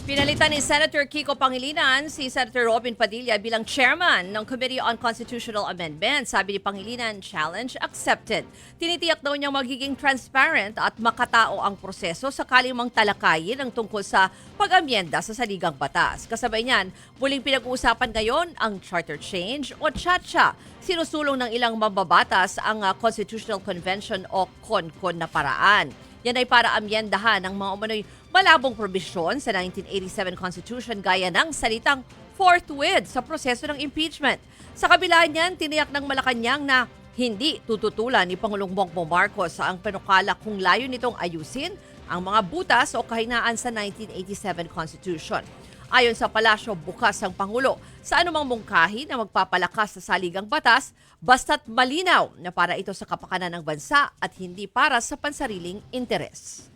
Pinalitan ni Senator Kiko Pangilinan si Senator Robin Padilla bilang chairman ng Committee on Constitutional Amendments. Sabi ni Pangilinan, challenge accepted. Tinitiyak daw niyang magiging transparent at makatao ang proseso sakaling mang talakayin ang tungkol sa pag-amyenda sa saligang batas. Kasabay niyan, muling pinag-uusapan ngayon ang charter change o CHATCHA. Sinusulong ng ilang mambabatas ang Constitutional Convention o CONCON na paraan. Yan ay para amyendahan ang mga umano'y malabong probisyon sa 1987 Constitution gaya ng salitang forthwith sa proseso ng impeachment. Sa kabila niyan, tiniyak ng Malacanang na hindi tututulan ni Pangulong Bongbong Marcos sa ang panukala kung layo nitong ayusin ang mga butas o kahinaan sa 1987 Constitution. Ayon sa palasyo, bukas ang Pangulo sa anumang mungkahi na magpapalakas sa saligang batas basta't malinaw na para ito sa kapakanan ng bansa at hindi para sa pansariling interes.